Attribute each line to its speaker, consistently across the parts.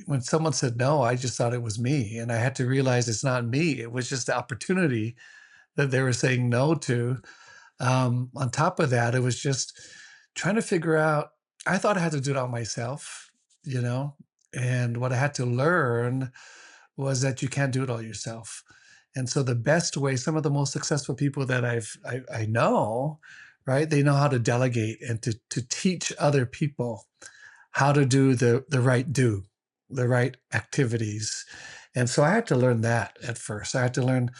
Speaker 1: when someone said no, I just thought it was me, and I had to realize it's not me. It was just the opportunity that they were saying no to. On top of that, it was just trying to figure out. I thought I had to do it all myself, you know, and what I had to learn was that you can't do it all yourself. And so the best way, some of the most successful people that I know, right? They know how to delegate and to teach other people how to do the right activities. And so I had to learn that at first. I had to learn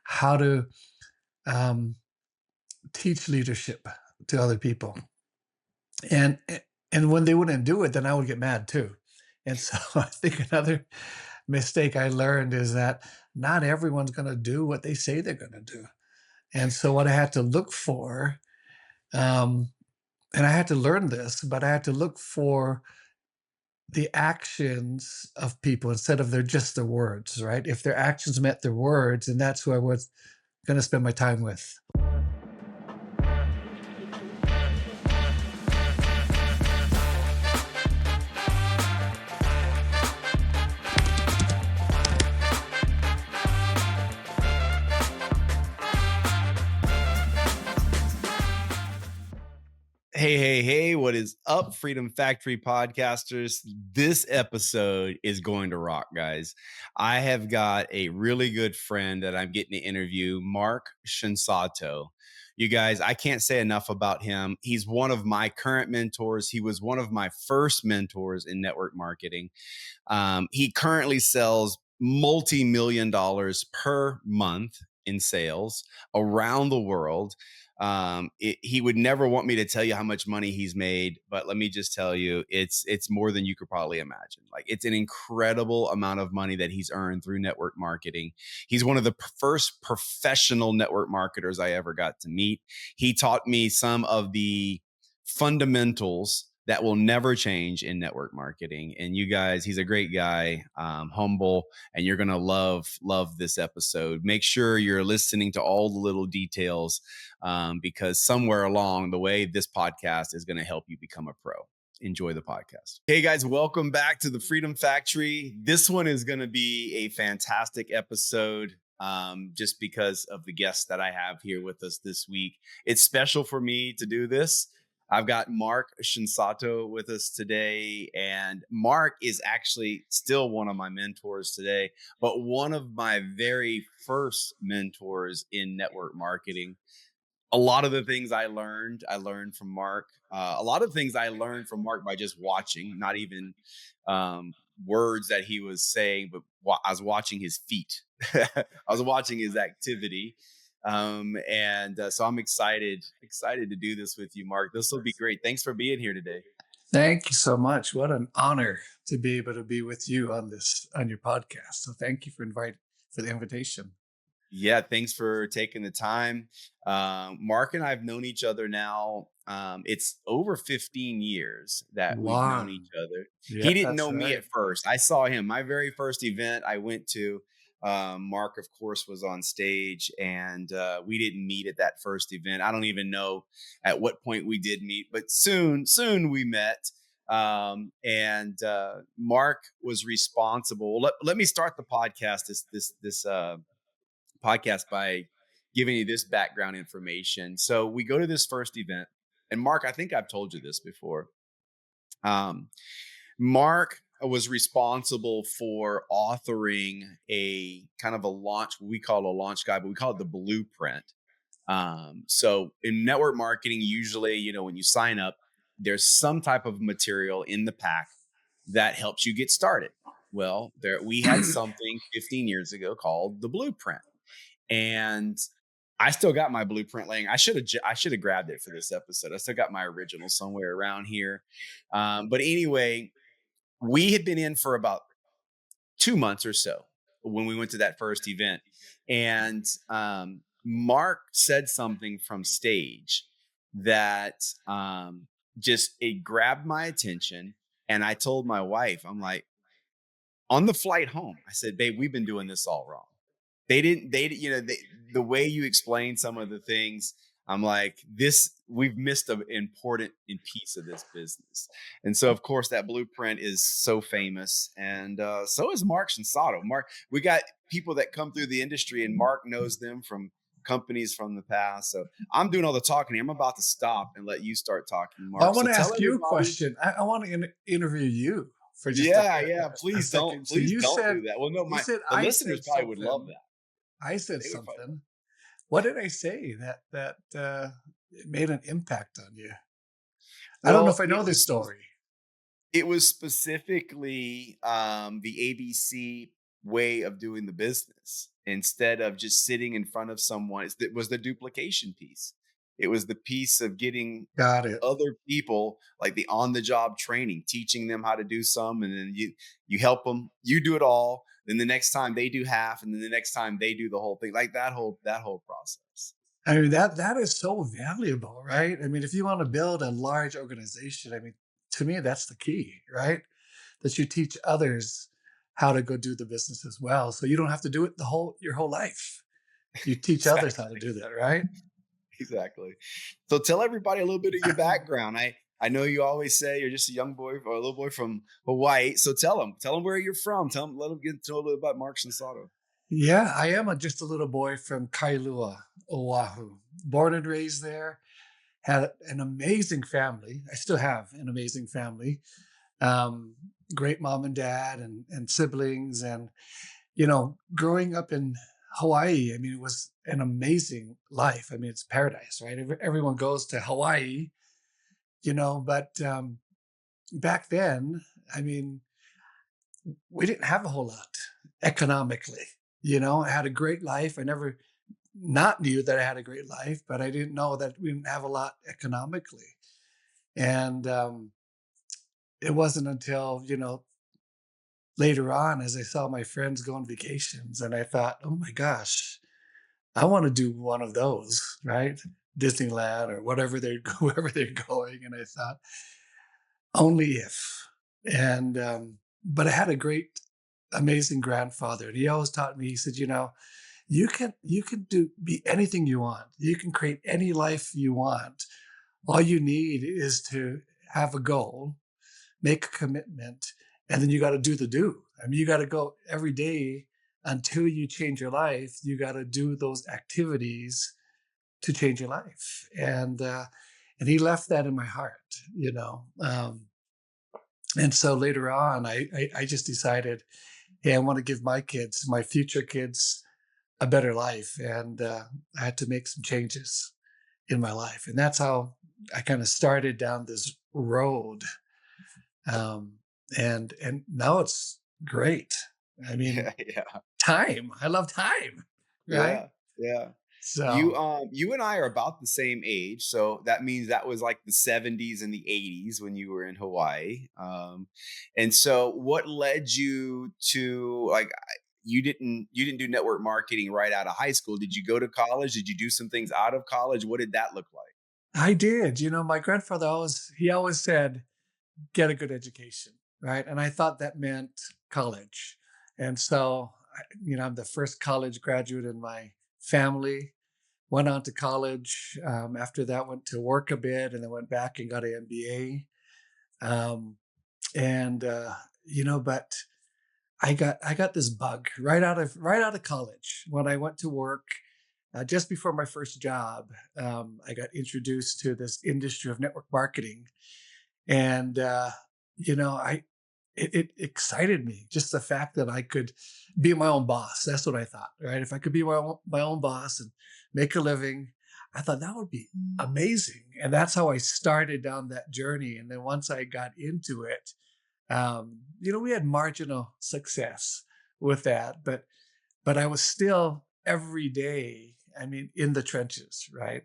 Speaker 1: how to um, teach leadership to other people. And and when they wouldn't do it, then I would get mad too. And so I think another mistake I learned is that not everyone's going to do what they say they're going to do. And so what I had to look for, um, and I had to learn this, but I had to look for the actions of people instead of their words, right? If their actions met their words, and that's who I was going to spend my time with.
Speaker 2: Hey, hey, hey, what is up, Freedom Factory podcasters? This episode is going to rock, guys. I have got a really good friend that I'm getting to interview, Marc Shinsato. You guys, I can't say enough about him. He's one of my current mentors. He was one of my first mentors in network marketing. He currently sells multi-million dollars per month in sales around the world. He would never want me to tell you how much money he's made, but let me just tell you, it's more than you could probably imagine. Like, it's an incredible amount of money that he's earned through network marketing. He's one of the first professional network marketers I ever got to meet. He taught me some of the fundamentals that will never change in network marketing. And you guys, he's a great guy, humble, and you're gonna love this episode. Make sure you're listening to all the little details, because somewhere along the way, this podcast is going to help you become a pro. Enjoy the podcast. Hey guys, welcome back to the Freedom Factory. This one is going to be a fantastic episode, just because of the guests that I have here with us this week. It's special for me to do this. I've got Marc Shinsato with us today, and Marc is actually still one of my mentors today, but one of my very first mentors in network marketing. A lot of the things I learned from Marc. A lot of things I learned from Marc by just watching, not even words that he was saying, but I was watching his feet. I was watching his activity. So I'm excited to do this with you, Marc. This will be great. Thanks for being here today.
Speaker 1: Thank you so much. What an honor to be able to be with you on your podcast. So thank you for the invitation.
Speaker 2: Yeah, thanks for taking the time. Marc and I have known each other now. It's over 15 years that we've known
Speaker 1: Wow.
Speaker 2: each other.
Speaker 1: Yeah,
Speaker 2: He didn't
Speaker 1: that's
Speaker 2: know me
Speaker 1: right.
Speaker 2: at first. I saw him. My very first event I went to, Marc, of course, was on stage, and we didn't meet at that first event. I don't even know at what point we did meet, but soon we met. And Marc was responsible. Let me start the podcast. This podcast by giving you this background information. So we go to this first event, and Marc, I think I've told you this before. Um, Marc was responsible for authoring a kind of a launch, what we call a launch guide, but we call it the blueprint. So in network marketing, usually, when you sign up, there's some type of material in the pack that helps you get started. Well, we had something 15 years ago called the blueprint. And I still got my blueprint laying. I should have grabbed it for this episode. I still got my original somewhere around here. But anyway, we had been in for about 2 months or so when we went to that first event, and Marc said something from stage that just it grabbed my attention. And I told my wife, I'm like, on the flight home, I said, "Babe, we've been doing this all wrong." The way you explain some of the things, I'm like, this, we've missed an important piece of this business. And so, of course, that blueprint is so famous. And so is Marc Shinsato. Mark, we got people that come through the industry, and Mark knows them from companies from the past. So I'm doing all the talking here. I'm about to stop and let you start talking,
Speaker 1: Well, I
Speaker 2: Mark. So
Speaker 1: want to
Speaker 2: tell
Speaker 1: ask you a
Speaker 2: everybody.
Speaker 1: question. I want to interview you for just
Speaker 2: Yeah, yeah.
Speaker 1: a
Speaker 2: Please don't,
Speaker 1: second. So
Speaker 2: please don't do that. Well, no,
Speaker 1: you
Speaker 2: my
Speaker 1: said
Speaker 2: the
Speaker 1: I
Speaker 2: listeners
Speaker 1: said
Speaker 2: probably would love
Speaker 1: something.
Speaker 2: that.
Speaker 1: I said
Speaker 2: They would probably love
Speaker 1: something. What did I say that made an impact on you?
Speaker 2: it.
Speaker 1: I don't know if
Speaker 2: Well,
Speaker 1: I know this story.
Speaker 2: it was specifically the ABC way of doing the business instead of just sitting in front of someone. It was the duplication piece. It was the piece of getting
Speaker 1: Got it.
Speaker 2: other people, like the on the job training, teaching them how to do some, and then you help them, you do it all. Then the next time they do half, and then the next time they do the whole thing, like that whole process.
Speaker 1: I mean, that is so valuable, right? I mean, if you want to build a large organization, I mean, to me, that's the key, right? That you teach others how to go do the business as well. So you don't have to do it the whole your whole life. You teach others how to
Speaker 2: Exactly.
Speaker 1: do that, right?
Speaker 2: Exactly. So tell everybody a little bit of your background. I know you always say you're just a young boy or a little boy from Hawaii. So tell them where you're from. Let them get to know a little about Mark Shinsato.
Speaker 1: Yeah, I am just a little boy from Kailua, Oahu. Born and raised there, had an amazing family. I still have an amazing family. Um, Great mom and dad and siblings. And, growing up in Hawaii, I mean, it was an amazing life. I mean, it's paradise, right? Everyone goes to Hawaii, but back then, I mean, we didn't have a whole lot economically. I had a great life. I never not knew that I had a great life, but I didn't know that we didn't have a lot economically. And it wasn't until, later on as I saw my friends go on vacations and I thought, oh my gosh, I want to do one of those, right? Disneyland or whatever they're wherever they're going. And I thought, only if. And but I had a great, amazing grandfather. And he always taught me, he said, you can be anything you want. You can create any life you want. All you need is to have a goal, make a commitment, and then you got to do the do. I mean, you got to go every day until you change your life. You got to do those activities to change your life. And he left that in my heart, and so later on, I just decided, hey, I want to give my kids, my future kids, a better life, and I had to make some changes in my life, and that's how I kind of started down this road. Um, and now it's great. I mean,
Speaker 2: Yeah, yeah.
Speaker 1: time. I love time, right?
Speaker 2: Yeah, yeah.
Speaker 1: So
Speaker 2: You and I are about the same age, so that means that was like the '70s and the '80s when you were in Hawaii. And so, what led you to like? You didn't do network marketing right out of high school. Did you go to college? Did you do some things out of college? What did that look like?
Speaker 1: I did. My grandfather always said, get a good education, right? And I thought that meant college. And so, I'm the first college graduate in my family. Went on to college. After that, went to work a bit, and then went back and got an MBA. And but I got this bug right out of college when I went to work. Just before my first job, I got introduced to this industry of network marketing, and I it excited me, just the fact that I could be my own boss. That's what I thought, right? If I could be my own boss and make a living, I thought that would be amazing. And that's how I started down that journey. And then once I got into it, we had marginal success with that, but I was still every day, I mean, in the trenches, right?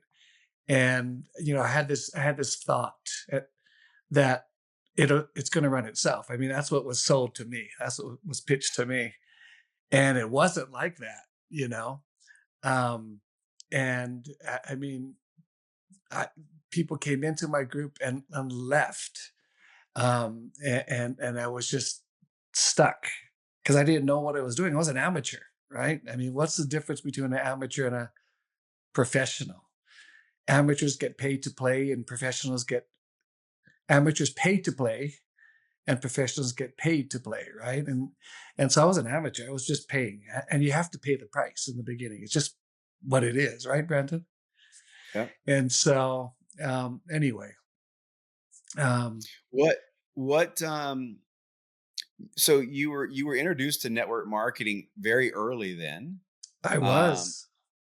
Speaker 1: And I had this thought that it's going to run itself. I mean, that's what was sold to me. That's what was pitched to me, and it wasn't like that, you know. Um, and I mean, I, people came into my group and left, and I was just stuck because I didn't know what I was doing. I was an amateur, right? I mean, what's the difference between an amateur and a professional? amateurs get paid to play and professionals get amateurs pay to play and professionals get paid to play, right? And so I was an amateur. I was just paying, and you have to pay the price in the beginning. It's just what it is, right, Brandon?
Speaker 2: Yeah.
Speaker 1: And so anyway, um,
Speaker 2: What what so you were introduced to network marketing very early then.
Speaker 1: I
Speaker 2: Um
Speaker 1: was.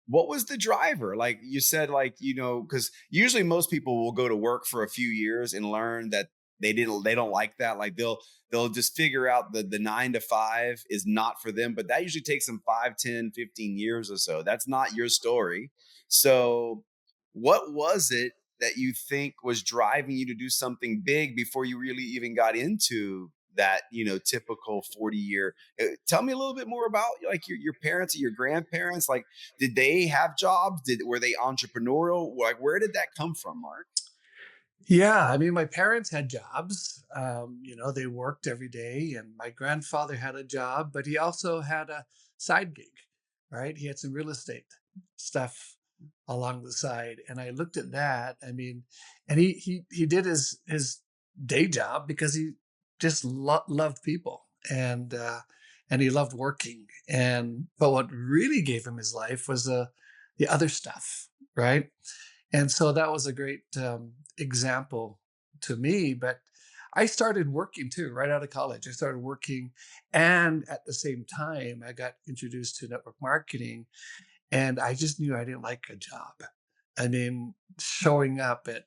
Speaker 2: What was the driver? Like you said, like, because usually most people will go to work for a few years and learn that they don't like that. Like they'll just figure out the 9 to 5 is not for them. But that usually takes them 5, 10, 15 years or so. That's not your story. So what was it that you think was driving you to do something big before you really even got into that, typical 40 year? Tell me a little bit more about like your parents or your grandparents. Like, did they have jobs? Were they entrepreneurial? Like, where did that come from, Mark?
Speaker 1: Yeah, I mean, my parents had jobs. They worked every day, and my grandfather had a job, but he also had a side gig, right? He had some real estate stuff along the side, and I looked at that. I mean, and he did his day job because he just loved people, and he loved working. And but what really gave him his life was the other stuff, right? And so that was a great example to me. But I started working too right out of college. I started working, and at the same time, I got introduced to network marketing, and I just knew I didn't like a job. I mean, showing up at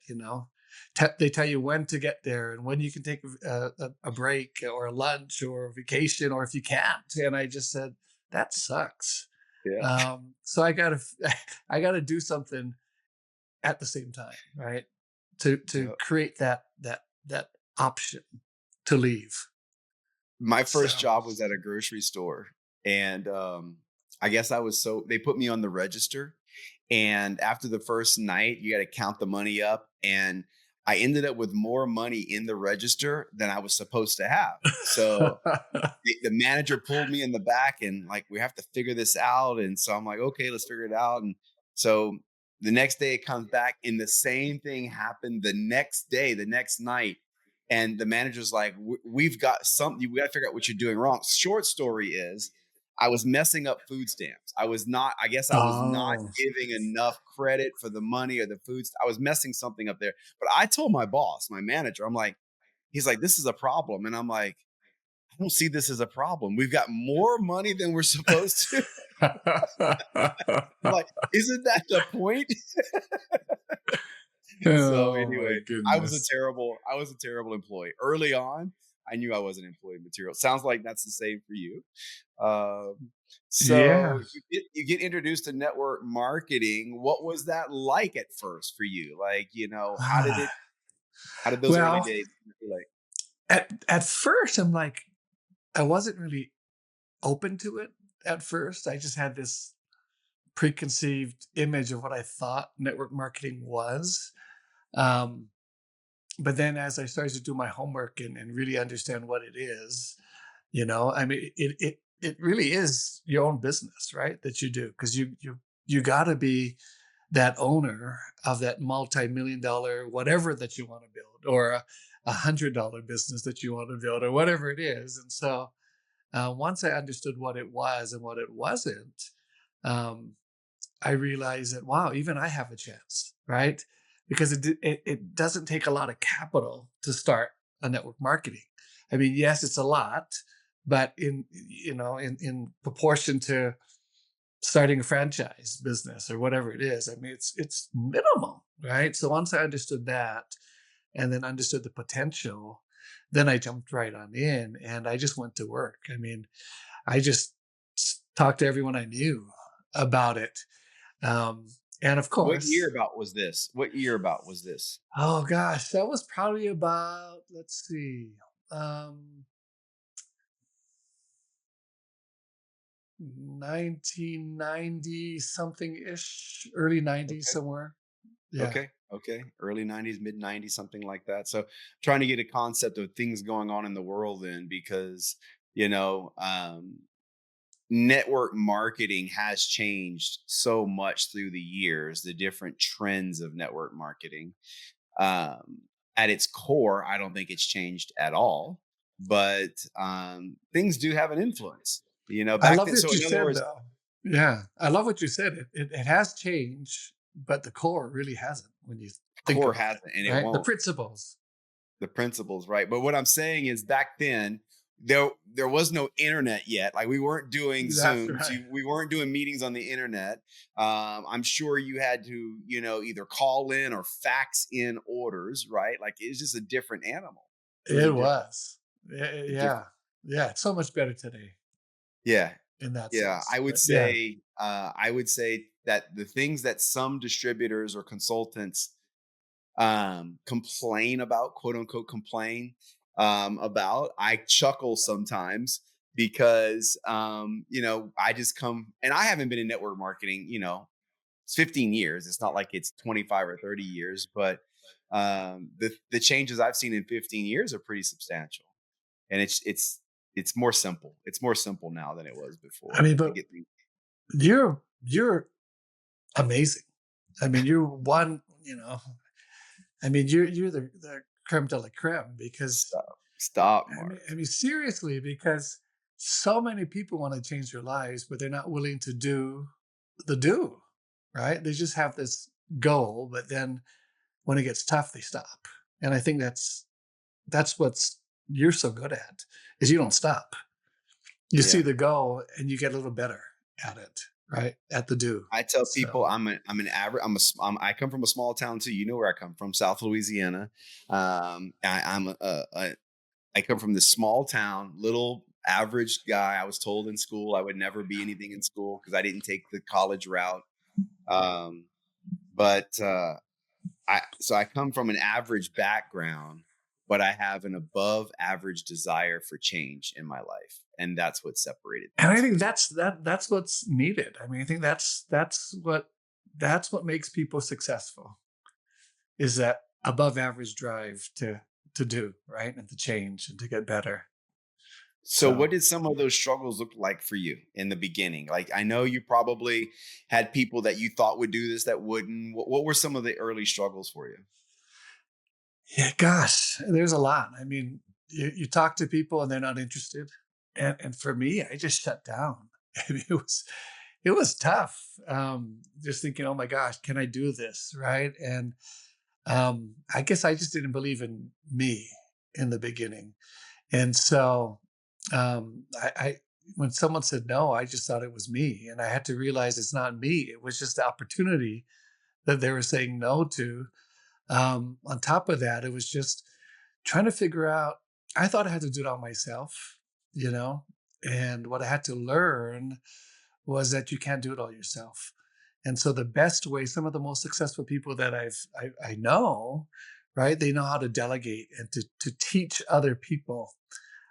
Speaker 1: they tell you when to get there and when you can take a break or a lunch or a vacation, or if you can't. And I just said that sucks.
Speaker 2: Yeah.
Speaker 1: So I got to I got to do something at the same time, right? To
Speaker 2: Yeah.
Speaker 1: create that option to leave.
Speaker 2: My first
Speaker 1: So
Speaker 2: job was at a grocery store, and I guess they put me on the register. And after the first night, you got to count the money up, and I ended up with more money in the register than I was supposed to have. So the manager pulled me in the back and like, we have to figure this out. And so I'm like, okay, let's figure it out. And so the next day it comes back and the same thing happened the next day, the next night. And the manager's like, we've got something, we got to figure out what you're doing wrong. Short story is, I was messing up food stamps. I guess I was not
Speaker 1: oh.
Speaker 2: giving enough credit for the money or the foods. I was messing something up there. But I told my boss, my manager, he's like, this is a problem. And I'm like, I don't see this as a problem. We've got more money than we're supposed to. I'm like, isn't that the point? So
Speaker 1: Oh my
Speaker 2: anyway,
Speaker 1: goodness.
Speaker 2: I was a terrible employee. Early on, I knew I wasn't employee material. Sounds like that's the same for you. Um,
Speaker 1: Yeah.
Speaker 2: so you get introduced to network marketing. What was that like at first for you? Like, how did those early
Speaker 1: Well,
Speaker 2: days feel like?
Speaker 1: at first I'm like, I wasn't really open to it at first. I just had this preconceived image of what I thought network marketing was. Um, but then as I started to do my homework and really understand what it is, I mean, it really is your own business, right? That you do, because you got to be that owner of that multi-million-dollar whatever that you want to build, or $100 business that you want to build, or whatever it is. And so once I understood what it was and what it wasn't, um, I realized that wow, even I have a chance, right? Because it doesn't take a lot of capital to start a network marketing. I mean, yes, it's a lot, but in proportion to starting a franchise business or whatever it is, I mean, it's minimal, right? So once I understood that, and then understood the potential, then I jumped right on in, and I just went to work. I mean, I just talked to everyone I knew about it, um, and of
Speaker 2: What year
Speaker 1: course,
Speaker 2: about was this? What year about was this?
Speaker 1: oh gosh, that was probably about, let's see, um, 1990 something ish, early 90s
Speaker 2: Okay.
Speaker 1: somewhere. Yeah.
Speaker 2: Okay. Okay. Early 90s, mid 90s, something like that. So trying to get a concept of things going on in the world then because, you know, um, network marketing has changed so much through the years, the different trends of network marketing. Um, at its core, I don't think it's changed at all, but things do have an influence.
Speaker 1: I
Speaker 2: Back
Speaker 1: love
Speaker 2: then. So
Speaker 1: what you
Speaker 2: in other
Speaker 1: said,
Speaker 2: words,
Speaker 1: though. Yeah, I love what you said. It has changed, but the core really hasn't when you think
Speaker 2: core
Speaker 1: about
Speaker 2: hasn't, and
Speaker 1: it,
Speaker 2: it
Speaker 1: right? The
Speaker 2: won't.
Speaker 1: principles.
Speaker 2: The principles, right? But what I'm saying is, back then, there was no internet yet. Like, we weren't doing
Speaker 1: That's
Speaker 2: Zooms,
Speaker 1: right.
Speaker 2: we weren't doing meetings on the internet. I'm sure you had to, either call in or fax in orders, right? Like, it's just a different animal. It was
Speaker 1: It was.
Speaker 2: a
Speaker 1: Yeah.
Speaker 2: different.
Speaker 1: Yeah, it's so much better today
Speaker 2: Yeah,
Speaker 1: in that
Speaker 2: yeah.
Speaker 1: sense, but yeah.
Speaker 2: I would say that the things that some distributors or consultants complain about, quote unquote, complain about. I chuckle sometimes because, I just come, and I haven't been in network marketing, it's 15 years. It's not like it's 25 or 30 years, but the changes I've seen in 15 years are pretty substantial. And it's more simple. It's more simple now than it was
Speaker 1: I
Speaker 2: before
Speaker 1: mean,
Speaker 2: to
Speaker 1: but
Speaker 2: get things.
Speaker 1: you're amazing. I mean, you're one, I mean, you're the creme de la creme because
Speaker 2: Stop,
Speaker 1: I mean,
Speaker 2: Mark.
Speaker 1: seriously, because so many people want to change their lives, but they're not willing to do the do, right? They just have this goal, but then when it gets tough, they stop. And I think that's what's you're so good at is you don't stop. You see
Speaker 2: Yeah.
Speaker 1: the goal and you get a little better at it, right? At the do.
Speaker 2: I tell people
Speaker 1: So
Speaker 2: I'm an average. I come from a small town too. You know where I come from, South Louisiana. I come from this small town, little average guy. I was told in school I would never be anything in school because I didn't take the college route. Um, but I come from an average background, but I have an above average desire for change in my life, and that's what separated
Speaker 1: and I
Speaker 2: things for
Speaker 1: think
Speaker 2: me.
Speaker 1: that's what's needed. I mean, I think that's what makes people successful is that above average drive to do, right? And to change and to get better.
Speaker 2: So what
Speaker 1: So
Speaker 2: did some of those struggles look like for you in the beginning? Like, I know you probably had people that you thought would do this that wouldn't. What were some of the early struggles for you?
Speaker 1: yeah, gosh, there's a lot. I mean, you talk to people and they're not interested. And for me, I just shut down. I mean, it was tough. Just thinking, oh my gosh, can I do this? Right. And I guess I just didn't believe in me in the beginning. And so I when someone said no, I just thought it was me. And I had to realize it's not me. It was just the opportunity that they were saying no to. On top of that, it was just trying to figure out, I thought I had to do it all myself, you know? And what I had to learn was that you can't do it all yourself. And so the best way, some of the most successful people that I know, right? They know how to delegate and to teach other people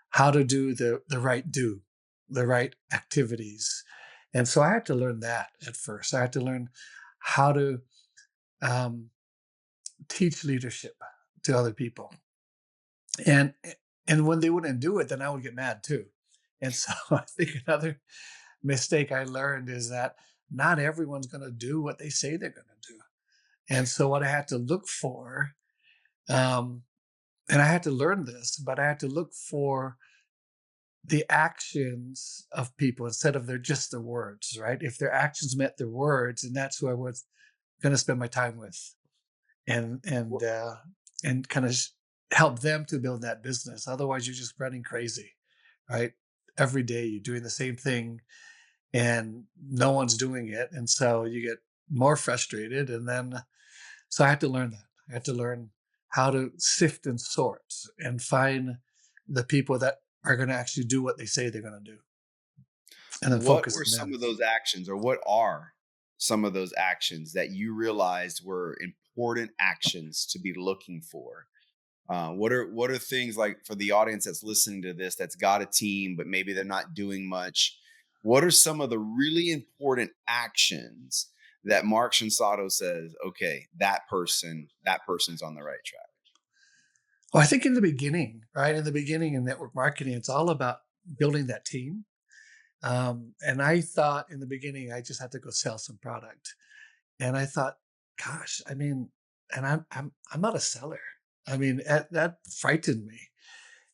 Speaker 1: how to do the right do, the right activities. And so I had to learn that at first. I had to learn how to um, teach leadership to other people. And and when they wouldn't do it, then I would get mad too. And so I think another mistake I learned is that not everyone's going to do what they say they're going to do. And so what I had to look for, um, and I had to learn this, but I had to look for the actions of people instead of their words, right? If their actions met their words, and that's who I was going to spend my time with, and and
Speaker 2: What
Speaker 1: uh, and kind of help them to build that business. Otherwise, you're just running crazy, right? Every day you're doing the same thing, and no one's doing it, and so you get more frustrated. And then, so I had to learn that. I had to learn how to sift and sort and find the people that are going to actually do what they say they're going to do, and then
Speaker 2: what
Speaker 1: focus
Speaker 2: were
Speaker 1: on
Speaker 2: some
Speaker 1: them.
Speaker 2: of those actions, or what are some of those actions that you realized were important actions to be looking for? What are things, like, for the audience that's listening to this that's got a team but maybe they're not doing much? What are some of the really important actions that Mark Shinsato says, okay, that person's on the right track?
Speaker 1: Well, I think in the beginning, right? In the beginning in network marketing, it's all about building that team. And I thought in the beginning I just had to go sell some product. And I thought, gosh, I mean, and I'm not a seller. I mean, that frightened me.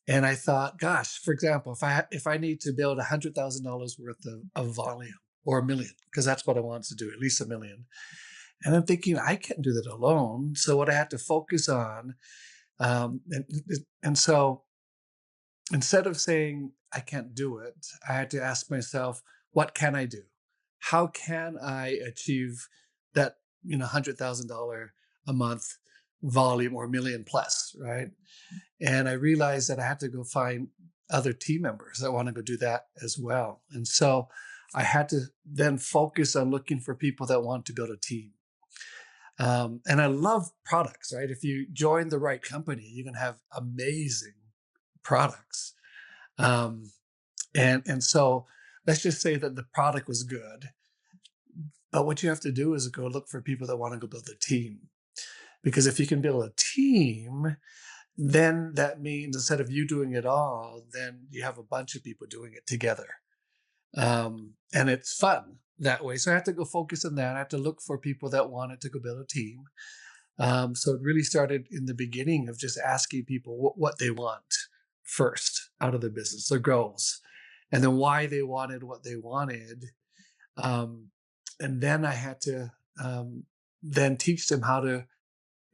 Speaker 1: And I thought, gosh, for example, if I need to build $100,000 worth of volume or a million, because that's what I want to do, at least a million. And I'm thinking I can't do that alone. So what I had to focus on, um, and, and so instead of saying I can't do it, I had to ask myself, what can I do? How can I achieve that, $100,000 a month volume or million plus, right? And I realized that I had to go find other team members that want to go do that as well. And so I had to then focus on looking for people that want to build a team. And I love products, right? If you join the right company, you can have amazing products. Um, and so let's just say that the product was good, but what you have to do is go look for people that want to go build a team. Because if you can build a team, then that means instead of you doing it all, then you have a bunch of people doing it together. And it's fun that way. So I have to go focus on that. I have to look for people that wanted to go build a team. So it really started in the beginning of just asking people what they want first out of the business, their goals, and then why they wanted what they wanted. Um, and then I had to then teach them how to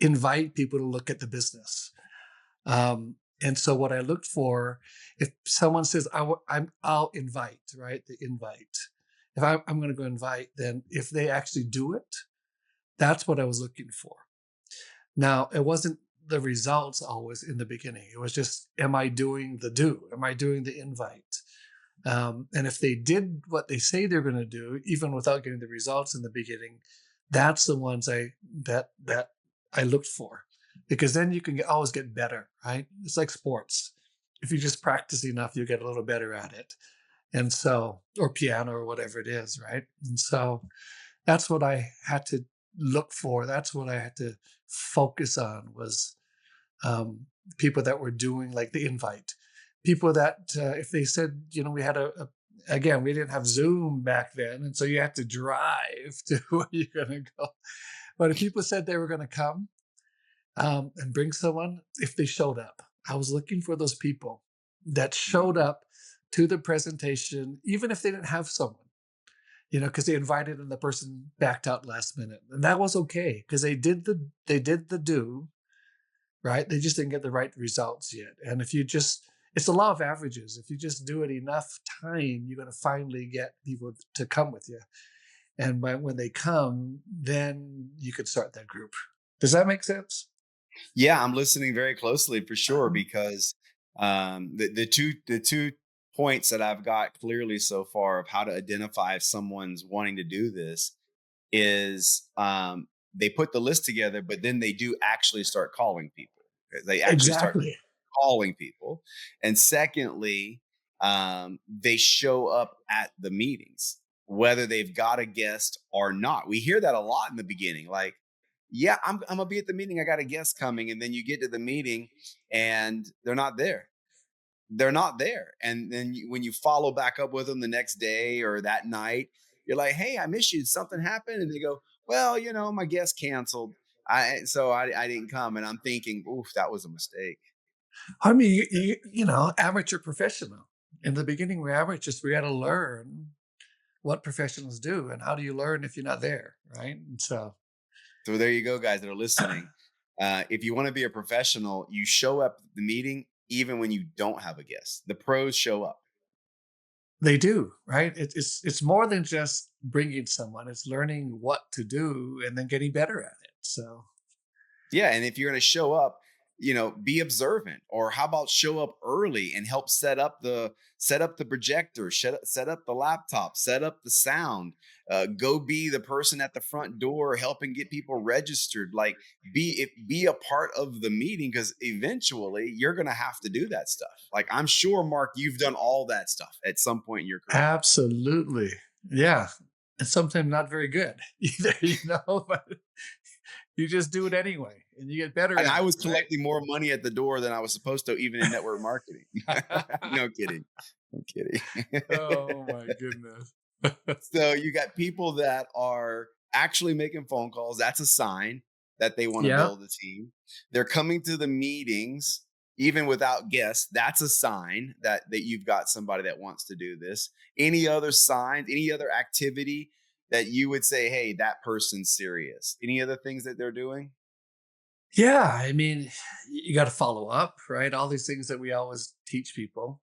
Speaker 1: invite people to look at the business. And so what I looked for, if someone says, I'll invite, right? The invite. If I'm going to go invite, then if they actually do it, that's what I was looking for. Now, it wasn't the results always in the beginning. It was just, am I doing the do? Am I doing the invite? And if they did what they say they're going to do, even without getting the results in the beginning, that's the ones that I looked for, because then you can always get better, right? It's like sports. If you just practice enough, you get a little better at it. And so, or piano or whatever it is, right? And so that's what I had to look for. That's what I had to focus on was um, people that were doing like the invite, people that if they said, we had again, we didn't have Zoom back then, and so you had to drive to where you're going to go. But if people said they were going to come and bring someone, if they showed up, I was looking for those people that showed up to the presentation, even if they didn't have someone. Because they invited and the person backed out last minute, and that was okay because they did the do, right? They just didn't get the right results yet. And if you just, it's the law of averages. If you just do it enough time, you're going to finally get people to come with you. And when they come, then you could start that group. Does that make sense?
Speaker 2: Yeah, I'm listening very closely for sure because the two points that I've got clearly so far of how to identify if someone's wanting to do this is they put the list together, but then they do actually start calling people. They actually start
Speaker 1: Exactly.
Speaker 2: calling people. And secondly, they show up at the meetings, whether they've got a guest or not. We hear that a lot in the beginning, like, yeah, I'm gonna be at the meeting. I got a guest coming, and then you get to the meeting, and they're not there. They're not there, and then when you follow back up with them the next day or that night, you're like, "Hey, I miss you. Did something happen?" And they go, "Well, my guest canceled. I didn't come." And I'm thinking, "Oof, that was a mistake."
Speaker 1: I mean, amateur professional. In the beginning, we're amateurs. We got to learn what professionals do, and how do you learn if you're not there, right? And so
Speaker 2: So there you go, guys that are listening. If you want to be a professional, you show up at the meeting even when you don't have a guest. The pros show up.
Speaker 1: they do, right? It's more than just bringing someone. It's learning what to do and then getting better at it. So
Speaker 2: Yeah, and if you're going to show up, be observant. Or how about show up early and help set up the projector, set up the laptop, set up the sound. Go be the person at the front door helping get people registered. Like be a part of the meeting because eventually you're going to have to do that stuff. Like I'm sure, Mark, you've done all that stuff at some point in your career.
Speaker 1: absolutely, yeah. And sometimes not very good either, but you just do it anyway, and you get better
Speaker 2: And
Speaker 1: at
Speaker 2: I
Speaker 1: it,
Speaker 2: was collecting more money at the door than I was supposed to, even in network marketing.
Speaker 1: right?
Speaker 2: No kidding. I'm kidding.
Speaker 1: Oh my goodness.
Speaker 2: So you got people that are actually making phone calls. That's a sign that they want to
Speaker 1: Yeah.
Speaker 2: build a team. They're coming to the meetings even without guests. That's a sign that you've got somebody that wants to do this. Any other signs, any other activity that you would say, "Hey, that person's serious." Any other things that they're doing?
Speaker 1: Yeah, I mean, you got to follow up, right? All these things that we always teach people,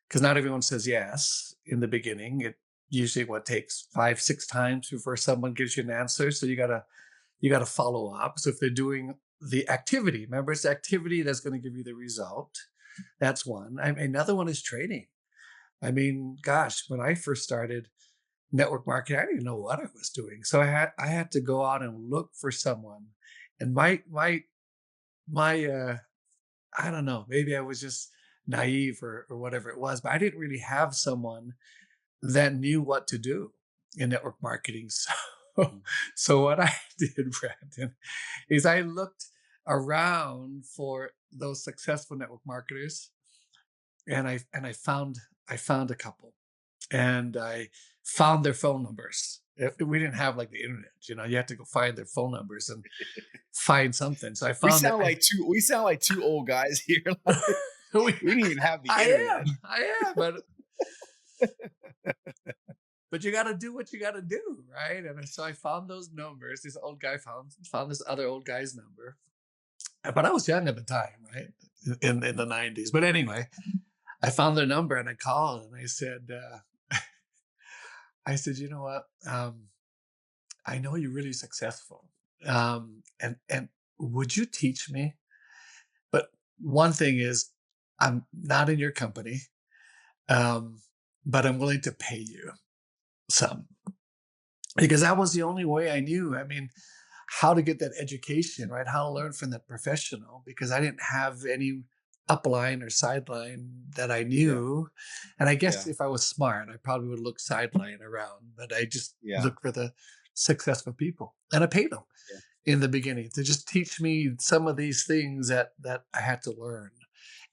Speaker 1: because not everyone says yes in the beginning. It usually what takes 5, 6 times before someone gives you an answer. So you gotta follow up. So if they're doing the activity, remember it's the activity that's going to give you the result. That's one. Another one is training. I mean, gosh, when I first started network marketing, I didn't even know what I was doing. So I had to go out and look for someone. And my I don't know, maybe I was just naive or whatever it was, but I didn't really have someone that knew what to do in network marketing. So,
Speaker 2: Mhm.
Speaker 1: so what I did, Brandon, is I looked around for those successful network marketers, and I found a couple, and I found their phone numbers. We didn't have like the internet, you had to go find their phone numbers and find something. So I
Speaker 2: We
Speaker 1: found that
Speaker 2: sound like two old guys here.
Speaker 1: we,
Speaker 2: We didn't even have the
Speaker 1: I
Speaker 2: internet.
Speaker 1: am, I am, but you got to do what you got to do, right? And so I found those numbers. This old guy found this other old guy's number, but I was young at the time, right? In the '90s. But anyway, I found their number and I called and I said, you know what? I know you're really successful, and would you teach me? But one thing is, I'm not in your company, um, but I'm willing to pay you some. Because that was the only way I knew. I mean, how to get that education, right? How to learn from that professional, because I didn't have any upline or sideline that I
Speaker 2: Yeah,
Speaker 1: knew. And I guess
Speaker 2: yeah,
Speaker 1: if I was smart, I probably would look sideline around, but I just
Speaker 2: yeah,
Speaker 1: looked for the successful people. And I paid them
Speaker 2: yeah.
Speaker 1: in the beginning to just teach me some of these things that I had to learn.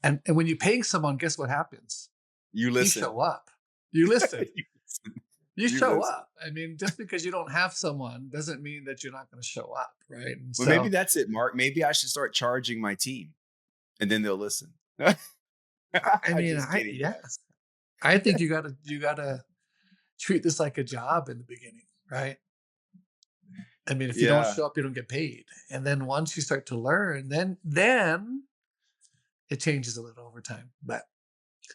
Speaker 1: And when you're paying someone, guess what happens?
Speaker 2: You
Speaker 1: You
Speaker 2: listen.
Speaker 1: show up. You listen.
Speaker 2: You listen.
Speaker 1: You
Speaker 2: You
Speaker 1: show
Speaker 2: listen.
Speaker 1: up. I mean, just because you don't have someone doesn't mean that you're not going to show up, right? And
Speaker 2: Well, maybe
Speaker 1: so,
Speaker 2: that's it, Mark. Maybe I should start charging my team, and then they'll listen.
Speaker 1: I mean,
Speaker 2: Just kidding,
Speaker 1: yeah,
Speaker 2: guys.
Speaker 1: I think you gotta treat this like a job in the beginning, right? I mean, if you don't
Speaker 2: Yeah.
Speaker 1: show up, you don't get paid, and then once you start to learn, then it changes a little over time. But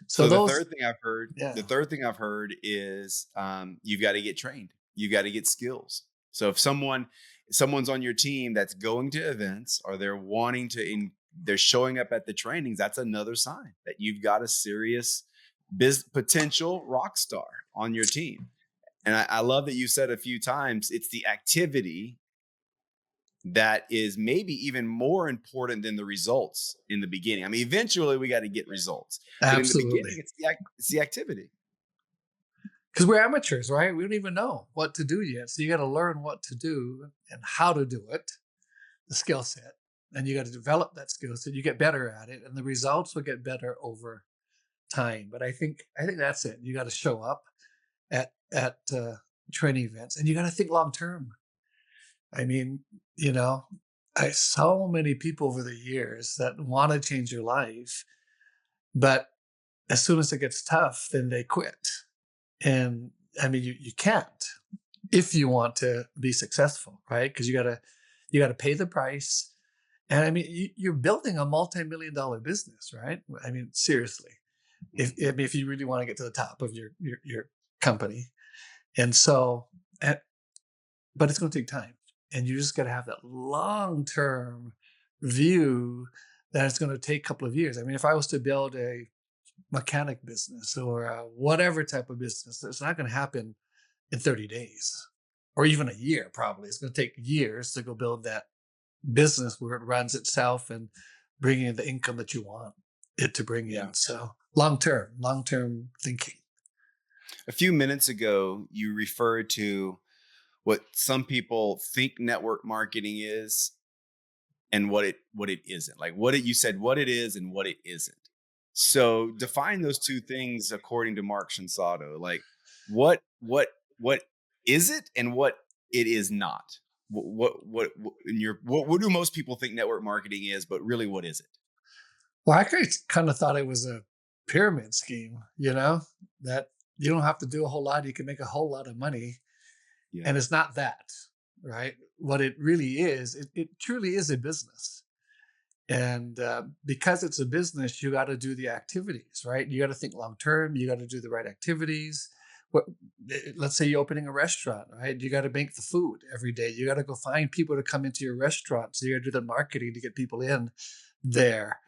Speaker 1: so
Speaker 2: So
Speaker 1: those,
Speaker 2: the
Speaker 1: yeah,
Speaker 2: third thing I've heard is you've got to get trained. You got to get skills. So if someone's on your team that's going to events or they're wanting to they're showing up at the trainings, that's another sign that you've got a serious potential rock star on your team. And I love that you said a few times it's the activity that is maybe even more important than the results in the beginning. I mean, eventually we got to get results, but in the
Speaker 1: absolutely.
Speaker 2: beginning, it's the activity.
Speaker 1: Because we're amateurs, right? We don't even know what to do yet. So you got to learn what to do and how to do it, the skill set, and you got to develop that skill set. You get better at it, and the results will get better over time. But I think that's it. You got to show up at training events, and you got to think long term. I mean, you know, I so many people over the years that want to change your life, but as soon as it gets tough, then they quit. And I mean, you can't if you want to be successful, right? Because you gotta pay the price. And I mean, you're building a multi-million-dollar business, right? I mean, seriously,
Speaker 2: Mhm.
Speaker 1: if you really want to get to the top of your company, and so, and, but it's going to take time, and you just got to have that long-term view that it's going to take a couple of years. I mean, if I was to build a mechanic business or whatever type of business, it's not going to happen in 30 days or even a year. Probably it's going to take years to go build that business where it runs itself and bringing in the income that you want it to bring
Speaker 2: Yeah.
Speaker 1: in. So long term thinking.
Speaker 2: A few minutes ago, you referred to what some people think network marketing is and what it isn't. Like you said what it is and what it isn't. So define those two things according to Mark Shinsato. Like what is it and what it is not? What in your what do most people think network marketing is, but really what is it?
Speaker 1: Well, I kind of thought it was a pyramid scheme, that you don't have to do a whole lot. You can make a whole lot of money.
Speaker 2: Yeah.
Speaker 1: And it's not that, right? What it really is, it truly is a business. And because it's a business, you got to do the activities, right? You got to think long term. You got to do the right activities. What, let's say you're opening a restaurant, right? You got to make the food every day. You got to go find people to come into your restaurant. So you got to do the marketing to get people in there.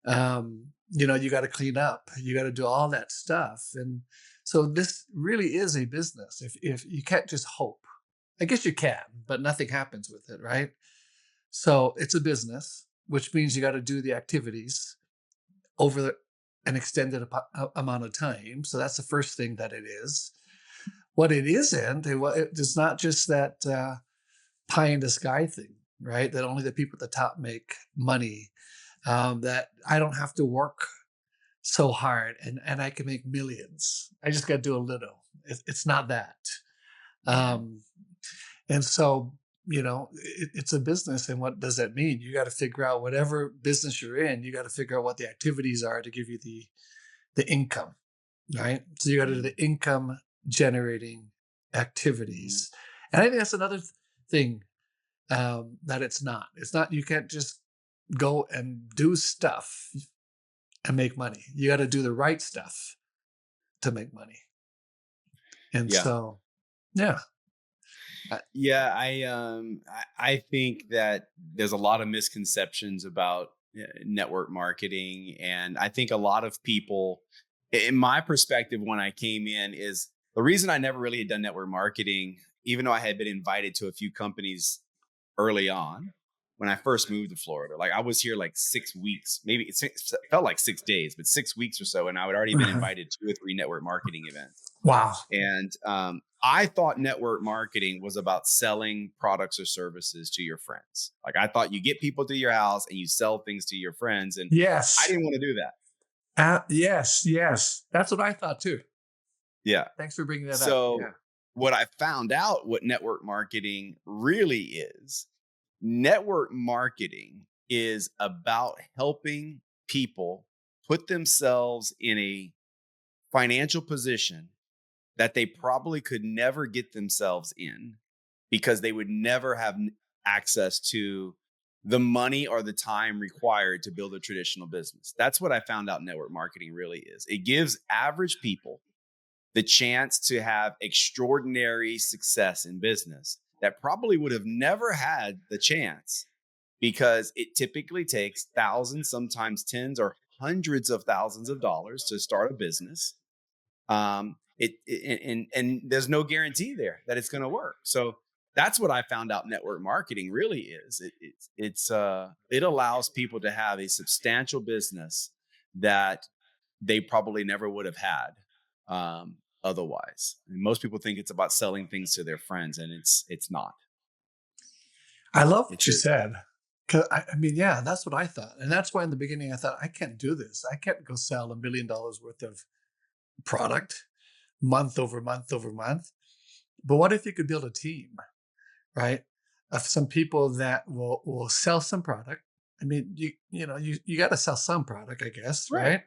Speaker 1: You got to clean up. You got to do all that stuff. And so this really is a business. If you can't just hope, I guess you can, but nothing happens with it, right? So it's a business, which means you got to do the activities over an extended amount of time. So that's the first thing that it is. What it isn't, it's not just that pie in the sky thing, right? That only the people at the top make money. That I don't have to work so hard and I can make millions. I just got to do a little. It's not that.
Speaker 2: Mhm.
Speaker 1: Um, and so, it's a business. And what does that mean? You got to figure out whatever business you're in, you got to figure out what the activities are to give you the income, right? So you got to do
Speaker 2: Mhm.
Speaker 1: the income generating
Speaker 2: Mhm.
Speaker 1: activities. And I think that's another thing that it's not. It's not, you can't just go and do stuff and make money. You got to do the right stuff to make money. And
Speaker 2: Yeah.
Speaker 1: so, yeah. I-
Speaker 2: Yeah, I think that there's a lot of misconceptions about network marketing, and I think a lot of people, in my perspective, when I came in, is the reason I never really had done network marketing, even though I had been invited to a few companies early on when I first moved to Florida. Like I was here like 6 weeks, maybe it felt like 6 days, but 6 weeks or so, and I had already been
Speaker 1: uh-huh.
Speaker 2: invited to 2 or 3 network marketing events.
Speaker 1: Wow.
Speaker 2: And I thought network marketing was about selling products or services to your friends. Like I thought you get people to your house and you sell things to your friends. And I
Speaker 1: Yes.
Speaker 2: didn't want to do that.
Speaker 1: Yes. Yes. That's what I thought too.
Speaker 2: Yeah.
Speaker 1: Thanks for bringing that up.
Speaker 2: So
Speaker 1: Yeah.
Speaker 2: what I found out what network marketing really is, network marketing is about helping people put themselves in a financial position that they probably could never get themselves in because they would never have access to the money or the time required to build a traditional business. That's what I found out network marketing really is. It gives average people the chance to have extraordinary success in business that probably would have never had the chance because it typically takes thousands, sometimes tens or hundreds of thousands of dollars to start a business. And there's no guarantee there that it's going to work. So that's what I found out network marketing really is. It allows people to have a substantial business that they probably never would have had otherwise. And most people think it's about selling things to their friends, and it's not.
Speaker 1: I love what
Speaker 2: It's
Speaker 1: you
Speaker 2: a
Speaker 1: said. 'Cause I mean, yeah, that's what I thought. And that's why in the beginning I thought, I can't do this. I can't go sell $1 million worth of product month over month over month. But what if you could build a team, right? Of some people that will sell some product. I mean, you got to sell some product, I guess,
Speaker 2: right,
Speaker 1: right?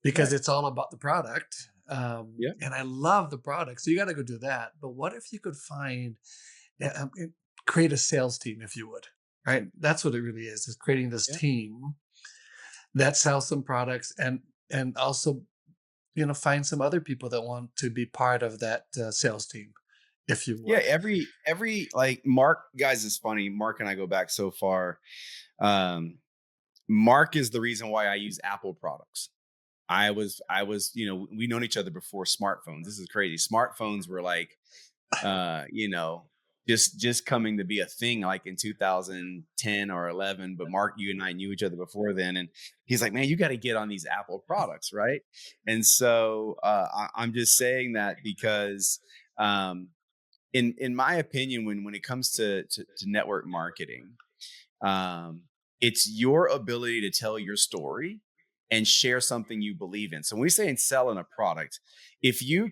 Speaker 1: Because
Speaker 2: right,
Speaker 1: it's all about the product.
Speaker 2: yeah,
Speaker 1: And I love the product, so you got to go do that. But what if you could find, create a sales team, if you would, right? That's what it really is creating this
Speaker 2: yeah.
Speaker 1: team that sells some products and also find some other people that want to be part of that sales team, if you
Speaker 2: Yeah,
Speaker 1: would.
Speaker 2: every like Mark guys is funny. Mark and I go back so far. Um, Mark is the reason why I use Apple products. We've known each other before smartphones. This is crazy. Smartphones were like, uh, you know, just coming to be a thing like in 2010 or 11. But Mark, you and I knew each other before then, and he's like, "Man, you got to get on these Apple products, right?" And so I'm just saying that because, in my opinion, when it comes to network marketing, um, it's your ability to tell your story and share something you believe in. So when we say in selling a product, if you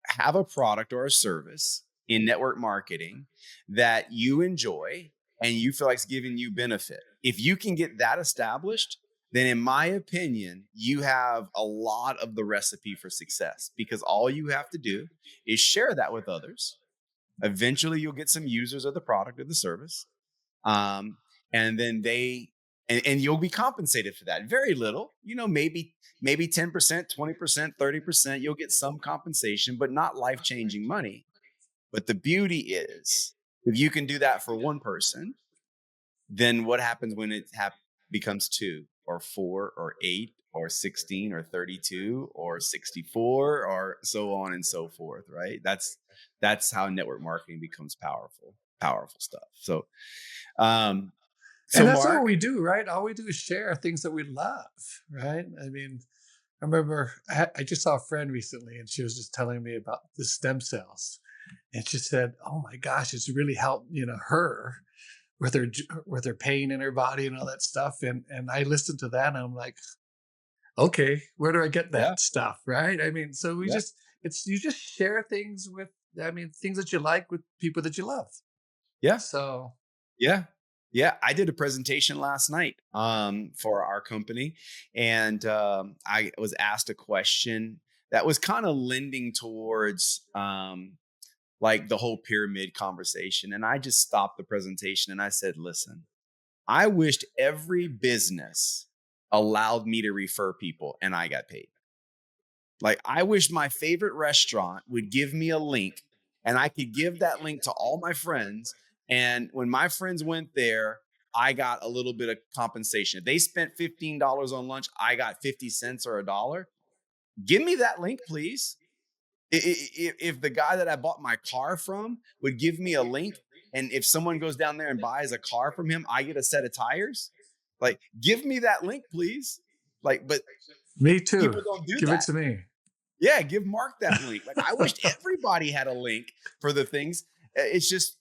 Speaker 2: have a product or a service in network marketing that you enjoy and you feel like it's giving you benefit, if you can get that established, then in my opinion, you have a lot of the recipe for success because all you have to do is share that with others. Eventually, you'll get some users of the product or the service, um, and then and you'll be compensated for that. Very little, maybe 10%, 20%, 30%. You'll get some compensation, but not life changing money. But the beauty is, if you can do that for one person, then what happens when becomes two or four or eight or 16 or 32 or 64 or so on and so forth, right? That's how network marketing becomes powerful stuff. Um,
Speaker 1: And
Speaker 2: so
Speaker 1: that's what
Speaker 2: Mark,
Speaker 1: we do, right? All we do is share things that we love, right? I mean, I remember I just saw a friend recently and she was just telling me about the stem cells. And she said, "Oh my gosh, it's really helped, her with her pain in her body and all that stuff." And I listened to that and I'm like, "Okay, where do I get
Speaker 2: yeah,
Speaker 1: that stuff?" Right? I mean, so we
Speaker 2: yeah,
Speaker 1: just it's you just share things with things that you like with people that you love.
Speaker 2: yeah,
Speaker 1: So
Speaker 2: yeah, yeah. I did a presentation last night for our company, and I was asked a question that was kind of lending towards like the whole pyramid conversation. And I just stopped the presentation and I said, listen, I wished every business allowed me to refer people and I got paid. Like, I wish my favorite restaurant would give me a link and I could give that link to all my friends. And when my friends went there, I got a little bit of compensation. If they spent $15 on lunch, I got 50 cents or a dollar. Give me that link, please. If the guy that I bought my car from would give me a link, and if someone goes down there and buys a car from him, I get a set of tires. Like, give me that link, please. Like, but
Speaker 1: me too.
Speaker 2: people don't do
Speaker 1: Give it
Speaker 2: that.
Speaker 1: to me.
Speaker 2: Yeah, give Mark that link. Like, I wished everybody had a link for the things. It's just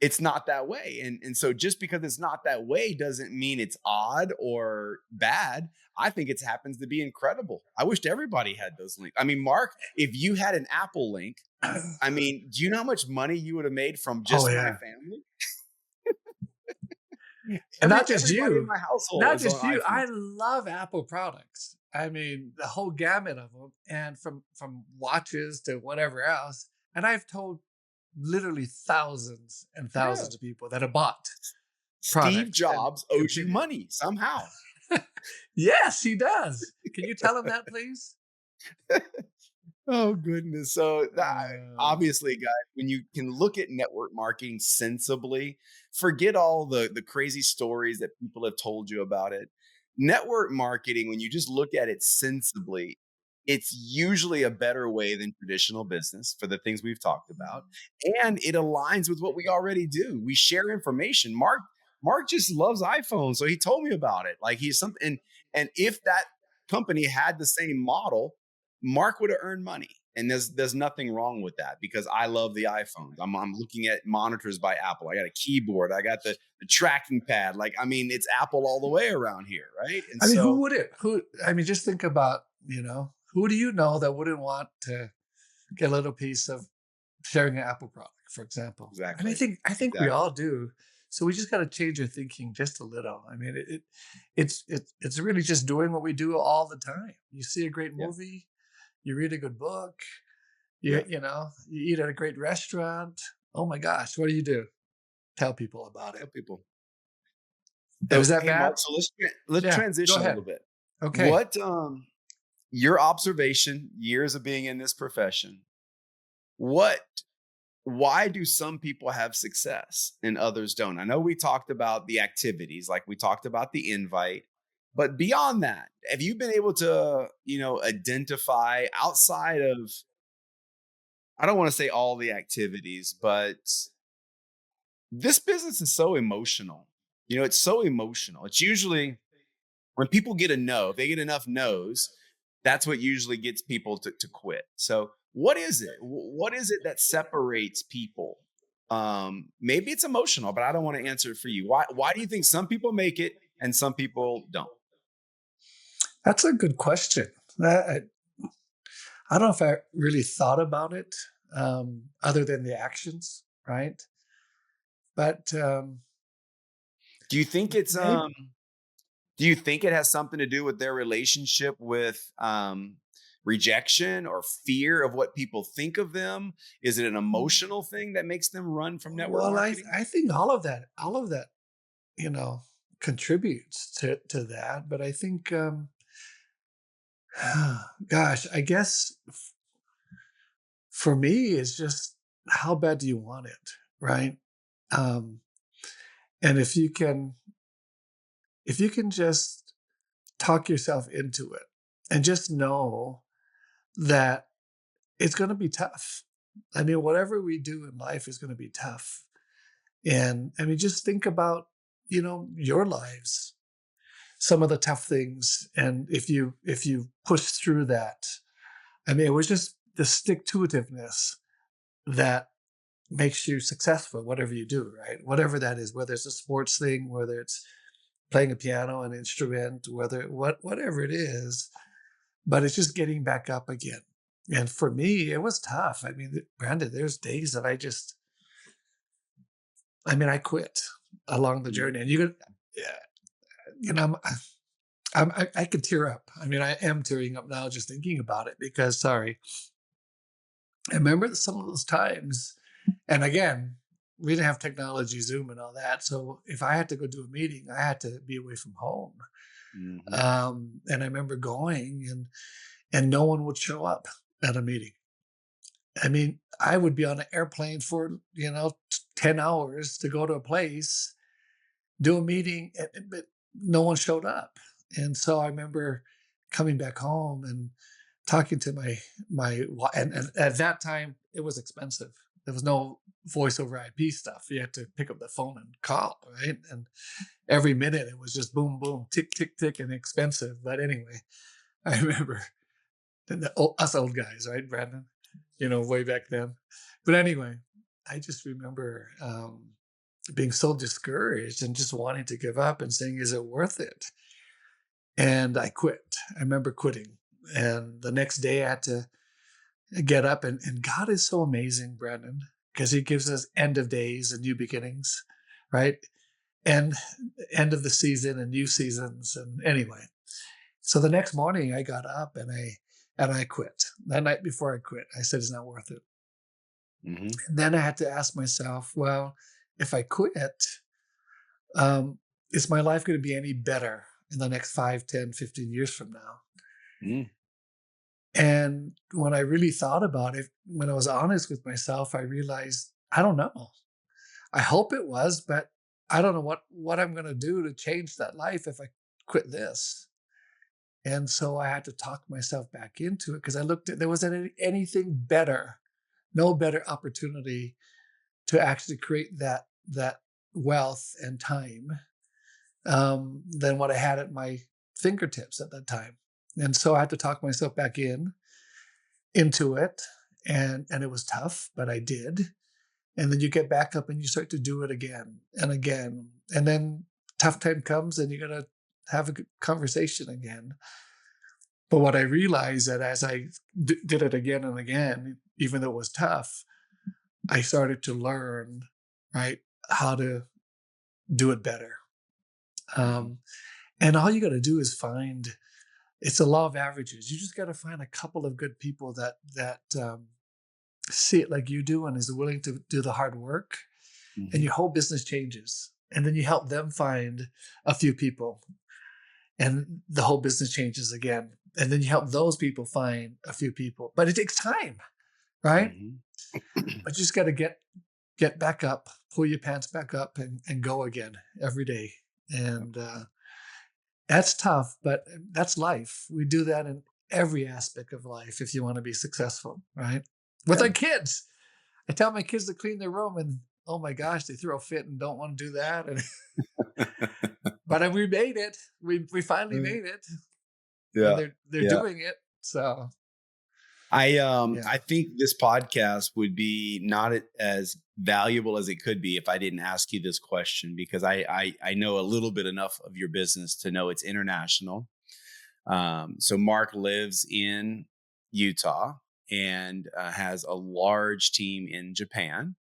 Speaker 2: it's not that way. And so just because it's not that way doesn't mean it's odd or bad. I think it happens to be incredible. I wished everybody had those links. I mean, Mark, if you had an Apple link, I mean, do you know how much money you would have made from
Speaker 1: Oh
Speaker 2: just my
Speaker 1: yeah.
Speaker 2: family?
Speaker 1: And not just
Speaker 2: Everybody in
Speaker 1: you,
Speaker 2: my household
Speaker 1: not
Speaker 2: is on
Speaker 1: just you. I
Speaker 2: iPhones.
Speaker 1: love Apple products. I mean, the whole gamut of them, and from watches to whatever else. And I've told literally thousands and
Speaker 2: Yeah.
Speaker 1: thousands of people that have bought
Speaker 2: Steve
Speaker 1: products and
Speaker 2: Jobs owes you
Speaker 1: continue.
Speaker 2: money somehow.
Speaker 1: Yes, he does. Can you tell him that, please?
Speaker 2: Oh goodness. So
Speaker 1: Uh,
Speaker 2: obviously, guys, when you can look at network marketing sensibly, forget all the crazy stories that people have told you about it. Network marketing, when you just look at it sensibly, it's usually a better way than traditional business for the things we've talked about. And it aligns with what we already do. We share information. Mark just loves iPhones. So he told me about it. Like he's something and if that company had the same model, Mark would have earned money. And there's nothing wrong with that because I love the iPhones. I'm looking at monitors by Apple. I got a keyboard. I got the tracking pad. Like, I mean, it's Apple all the way around here, right? And
Speaker 1: I mean, who
Speaker 2: so
Speaker 1: wouldn't? Who? I mean, just think about who do you know that wouldn't want to get a little piece of sharing an Apple product, for example. And I
Speaker 2: exactly.
Speaker 1: think I think we all
Speaker 2: Exactly.
Speaker 1: do. So we just got to change our thinking just a little. I mean, it's really just doing what we do all the time. You see a great
Speaker 2: Yeah.
Speaker 1: movie, you read a good book,
Speaker 2: Yeah.
Speaker 1: you eat at a great restaurant. Oh my gosh, what do you do? Tell people about it.
Speaker 2: Tell people.
Speaker 1: And is
Speaker 2: So,
Speaker 1: that
Speaker 2: hey, Mark.
Speaker 1: bad?
Speaker 2: So let's
Speaker 1: Yeah, go
Speaker 2: transition a little
Speaker 1: ahead.
Speaker 2: bit.
Speaker 1: Okay.
Speaker 2: What your observation, years of being in this profession, what why do some people have success and others don't? I know we talked about the activities, like we talked about the invite, but beyond that, have you been able to, identify outside of, I don't want to say all the activities, but this business is so emotional. It's so emotional. It's usually when people get a no, if they get enough no's, that's what usually gets people to quit. So, what is it? What is it that separates people? Maybe it's emotional, but I don't want to answer it for you. Why do you think some people make it and some people don't.
Speaker 1: That's a good question. I don't know if I really thought about it, other than the actions, right? But,
Speaker 2: Do you think it's
Speaker 1: maybe
Speaker 2: do you think it has something to do with their relationship with rejection or fear of what people think of them? Is it an emotional thing that makes them run from network
Speaker 1: well,
Speaker 2: marketing?
Speaker 1: I think all of that, you know, contributes to that, but I think, gosh, I guess for me, it's just how bad do you want it, right? Um, and if you can just talk yourself into it and just know that it's going to be tough. I mean, whatever we do in life is going to be tough. And I mean, just think about, your lives, some of the tough things. And if you push through that, I mean, it was just the stick to itiveness that makes you successful, whatever you do, right? Whatever that is, whether it's a sports thing, whether it's playing a piano, an instrument, whatever it is, but it's just getting back up again. And for me, it was tough. I mean, Brandon, there's days that I quit along the
Speaker 2: Mm,
Speaker 1: journey, and you could, yeah, you know, I could tear up. I mean, I am tearing up now just thinking about it because, sorry, I remember some of those times. And again, we didn't have technology, Zoom, and all that. So if I had to go do a meeting, I had to be away from home.
Speaker 2: mhm,
Speaker 1: And I remember going, and no one would show up at a meeting. I mean, I would be on an airplane for 10 hours to go to a place, do a meeting, but no one showed up. And so I remember coming back home and talking to and at that time it was expensive. There was no voice over IP stuff. You had to pick up the phone and call, right? And every minute it was just boom, boom, tick, tick, tick, and expensive. But anyway, I remember us old guys, right, Brandon? Way back then. But anyway, I just remember being so discouraged and just wanting to give up and saying, "Is it worth it?" And I quit. I remember quitting. And the next day I had to get up, and God is so amazing, Brandon, because He gives us end of days and new beginnings, right? And end of the season and new seasons. And anyway, so the next morning I got up and I quit. That night before I quit, I said it's not worth it.
Speaker 2: mhm,
Speaker 1: And then I had to ask myself, well, if I quit, um, is my life going to be any better in the next 5, 10, 15 years from now?
Speaker 2: mm,
Speaker 1: And when I really thought about it, when I was honest with myself, I realized I don't know. I hope it was, but I don't know what I'm going to do to change that life if I quit this. And so I had to talk myself back into it because I looked at there wasn't anything better, no better opportunity to actually create that wealth and time than what I had at my fingertips at that time. And so I had to talk myself back into it, and it was tough, but I did. And then you get back up and you start to do it again and again, and then tough time comes and you got to have a good conversation again. But what I realized that as I did it again and again, even though it was tough, I started to learn, right, how to do it better.
Speaker 2: mhm,
Speaker 1: Um, and all you got to do is find. It's a law of averages. You just got to find a couple of good people that see it like you do and is willing to do the hard work, and
Speaker 2: mhm,
Speaker 1: your whole business changes. And then you help them find a few people, and the whole business changes again. And then you help those people find a few people. But it takes time, right?
Speaker 2: mhm.
Speaker 1: But you just got to get back up, pull your pants back up, and go again every day. And that's tough, but that's life. We do that in every aspect of life if you want to be successful, right? With our
Speaker 2: Yeah.
Speaker 1: kids, I tell my kids to clean their room, and oh my gosh, they throw a fit and don't want to do that. And but we made it. We finally
Speaker 2: Mm,
Speaker 1: made it, and
Speaker 2: yeah,
Speaker 1: they're
Speaker 2: yeah.
Speaker 1: doing it. So Yeah.
Speaker 2: I think this podcast would be not as valuable as it could be if I didn't ask you this question, because I know a little bit enough of your business to know it's international. So Mark lives in Utah and has a large team in Japan,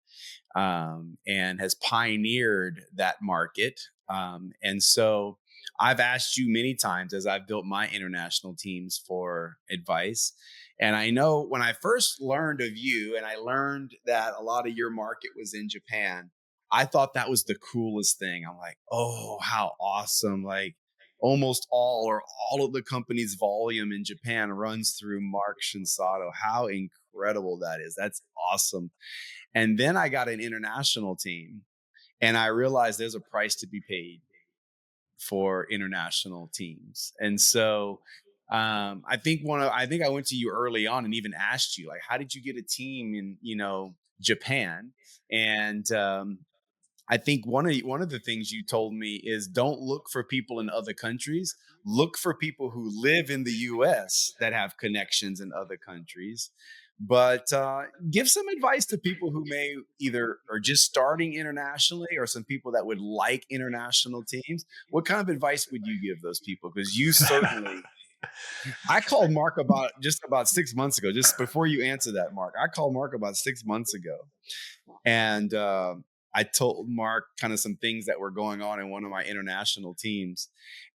Speaker 2: and has pioneered that market. And so I've asked you many times as I've built my international teams for advice. And I know when I first learned of you and I learned that a lot of your market was in Japan, I thought that was the coolest thing. I'm like, oh, how awesome. Like, almost all of the company's volume in Japan runs through Marc Shinsato. How incredible that is. That's awesome. And then I got an international team and I realized there's a price to be paid for international teams. And so I think I went to you early on and even asked you, like, how did you get a team in, Japan? And I think one of the things you told me is don't look for people in other countries. Look for people who live in the U.S. that have connections in other countries. But give some advice to people who may either are just starting internationally or some people that would like international teams. What kind of advice would you give those people? Because you certainly, I called Mark about 6 months ago. Just before you answer that, Mark, I called Mark about 6 months ago, and I told Mark kind of some things that were going on in one of my international teams.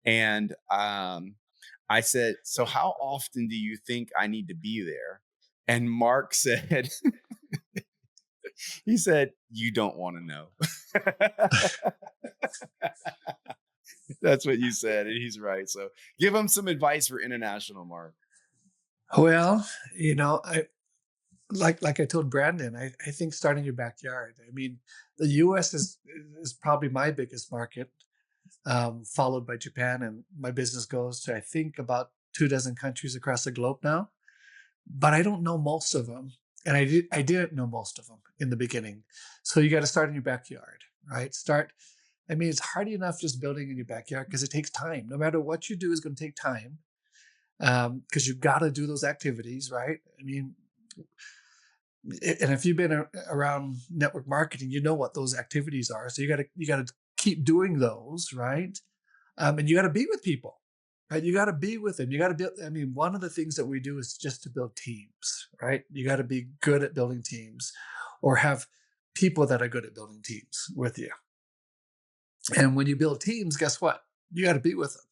Speaker 2: And I said, "So, how often do you think I need to be there?" And Mark said, he said, "You don't want to know." That's what you said. And he's right. So, give him some advice for international, Mark.
Speaker 1: Well, I like I told Brandon, I think start in your backyard. I mean, the US is probably my biggest market, followed by Japan, and my business goes to I think about 2 dozen countries across the globe now. But I don't know most of them, and I didn't know most of them in the beginning. So you got to start in your backyard, right? Start. I mean, it's hard enough just building in your backyard because it takes time. No matter what you do, is going to take time because you got to do those activities, right? I mean, and if you've been around network marketing, you know what those activities are. So you got to keep doing those, right? And you got to be with people, right? You got to be with them. You got to build. I mean, one of the things that we do is just to build teams, right? You got to be good at building teams, or have people that are good at building teams with you. And when you build teams, guess what? You got to be with them.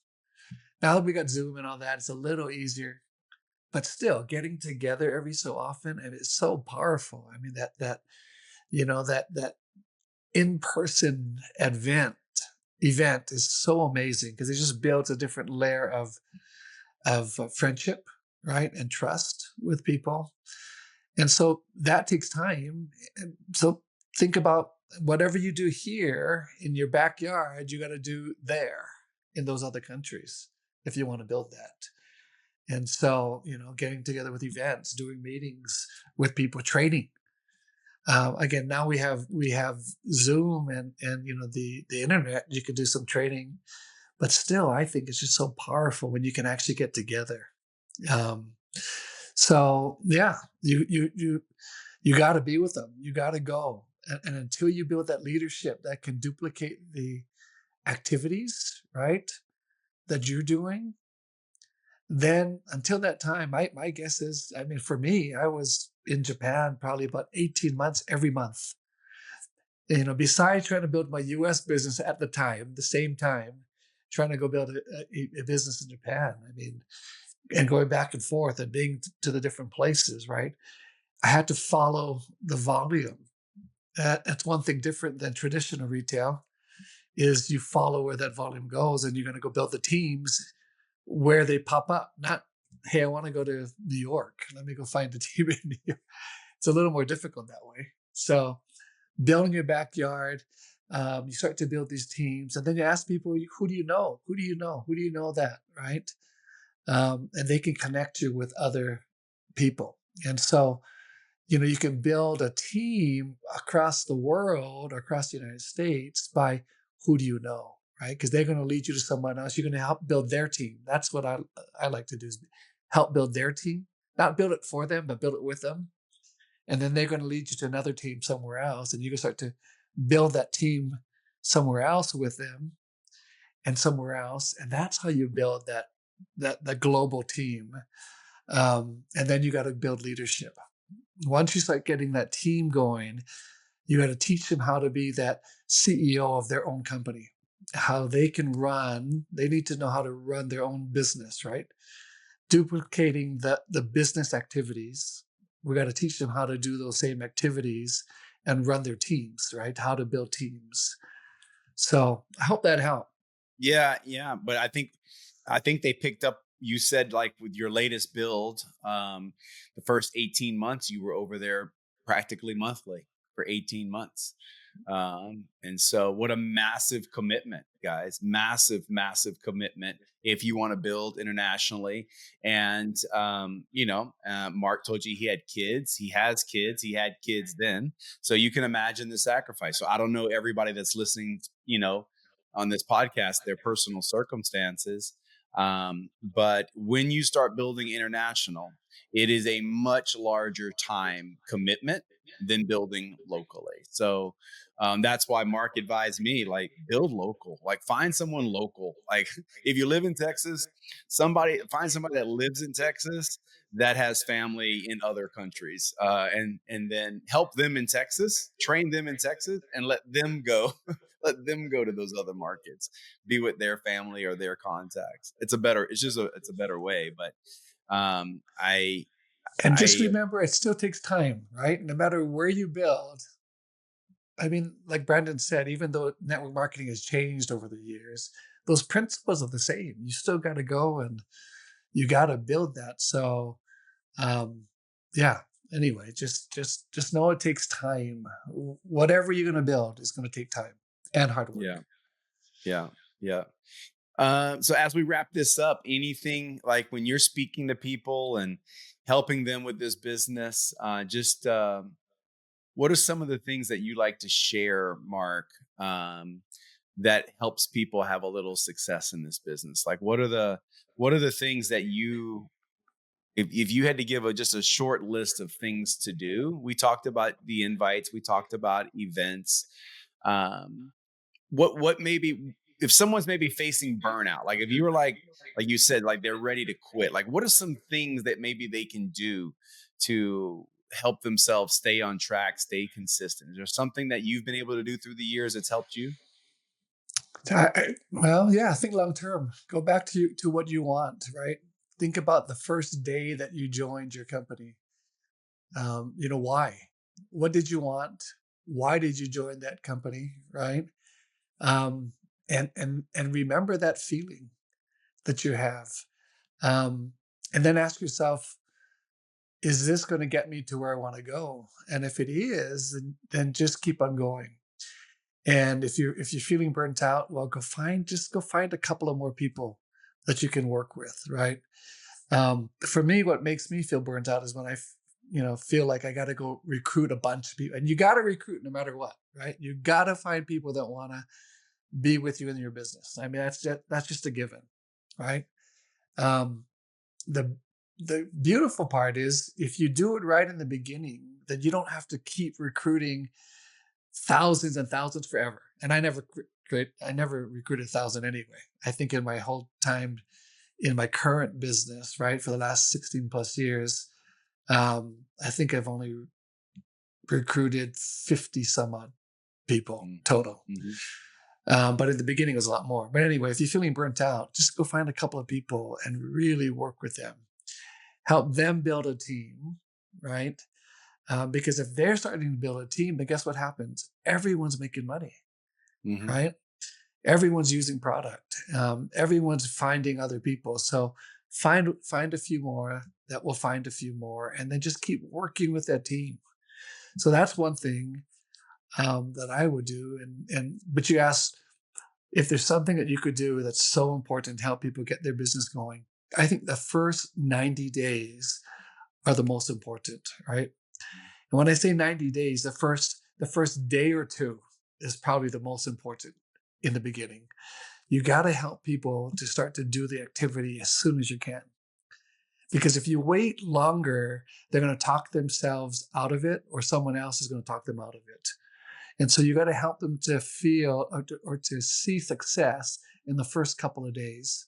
Speaker 1: Now that we got Zoom and all that, it's a little easier, but still, getting together every so often, and it's so powerful. I mean, that in-person event is so amazing because it just builds a different layer of friendship, right, and trust with people. And so that takes time. And so think about whatever you do here in your backyard, you got to do there in those other countries if you want to build that. And so, getting together with events, doing meetings with people, training. Again, now we have Zoom and the internet. You can do some training, but still, I think it's just so powerful when you can actually get together. Um, so yeah, you got to be with them. You got to go, and until you build that leadership that can duplicate the activities, right, that you're doing, then until that time, my guess is, I mean, for me, I was in Japan probably about 18 months every month. Besides trying to build my US business at the same time, trying to go build a business in Japan. I mean, and going back and forth and being to the different places, right? I had to follow the volume. That's one thing different than traditional retail is you follow where that volume goes and you're going to go build the teams where they pop up. Not, hey, I want to go to New York. Let me go find a team in New York. It's a little more difficult that way. So building your backyard, you start to build these teams, and then you ask people, who do you know? Who do you know? Who do you know that, right? And they can connect you with other people. And so, you can build a team across the world, across the United States by who do you know, right? Because they're going to lead you to someone else. You're going to help build their team. That's what I like to do is help build their team. not build it for them, but build it with them. And then they're going to lead you to another team somewhere else. And you can start to build that team somewhere else with them and somewhere else. And that's how you build the global team. And then you got to build leadership. Once you start getting that team going, you got to teach them how to be that CEO of their own company, how they can run. They need to know how to run their own business, right? Duplicating the business activities. We got to teach them how to do those same activities and run their teams, right? How to build teams. So I hope that helped.
Speaker 2: Yeah, yeah, but I think they picked up you said, like, with your latest build, the first 18 months, you were over there practically monthly for 18 months. And so what a massive commitment, guys. Massive, massive commitment if you want to build internationally. And Mark told you he had kids. He has kids. He had kids then. So you can imagine the sacrifice. So I don't know everybody that's listening, on this podcast, their personal circumstances. But when you start building international, it is a much larger time commitment than building locally. So that's why Mark advised me, like, build local, like, find someone local. Like, if you live in Texas, find somebody that lives in Texas that has family in other countries, and then help them in Texas, train them in Texas, and let them go. Let them go to those other markets, be with their family or their contacts. It's a better way. But I,
Speaker 1: And just
Speaker 2: I,
Speaker 1: remember, it still takes time, right? No matter where you build. I mean, like Brandon said, even though network marketing has changed over the years, those principles are the same. You still got to go and you got to build that. So, um, yeah. Anyway, just know it takes time. Whatever you're going to build is going to take time and hard work.
Speaker 2: yeah, yeah, yeah. So as we wrap this up, anything, like, when you're speaking to people and helping them with this business, just what are some of the things that you like to share, Mark, that helps people have a little success in this business? Like, what are the things that if you had to give just a short list of things to do? We talked about the invites, we talked about events. Um, what maybe if someone's maybe facing burnout, like, if you were like you said, like, they're ready to quit, like, what are some things that maybe they can do to help themselves stay on track, stay consistent? Is there something that you've been able to do through the years that's helped you?
Speaker 1: Well, yeah, think long term. Go back to what you want, right? Think about the first day that you joined your company. Why? What did you want? Why did you join that company, right? Um, and remember that feeling that you have, um, and then ask yourself, is this going to get me to where I want to go? And if it is, then just keep on going. And if you're feeling burnt out, well, go find a couple of more people that you can work with, right? For me, what makes me feel burnt out is when feel like I got to go recruit a bunch of people, and you got to recruit no matter what, right? You got to find people that want to be with you in your business. I mean, that's just a given, right? Um, the the beautiful part is if you do it right in the beginning, then you don't have to keep recruiting thousands and thousands forever. And I never recruited 1,000 anyway. I think in my whole time in my current business, right, for the last 16 plus years, I think I've only recruited 50 some odd people
Speaker 2: Mm,
Speaker 1: total.
Speaker 2: mhm,
Speaker 1: But in the beginning, it was a lot more. But anyway, if you're feeling burnt out, just go find a couple of people and really work with them. Help them build a team, right? Because if they're starting to build a team, then guess what happens? Everyone's making money,
Speaker 2: mhm.
Speaker 1: right? Everyone's using product. Everyone's finding other people. So find a few more that will find a few more, and then just keep working with that team. So that's one thing that I would do. But you asked if there's something that you could do that's so important to help people get their business going. I think the first 90 days are the most important, right? And when I say 90 days, the first day or two is probably the most important in the beginning. You got to help people to start to do the activity as soon as you can. Because if you wait longer, they're going to talk themselves out of it, or someone else is going to talk them out of it. And so you got to help them to feel or to see success in the first couple of days.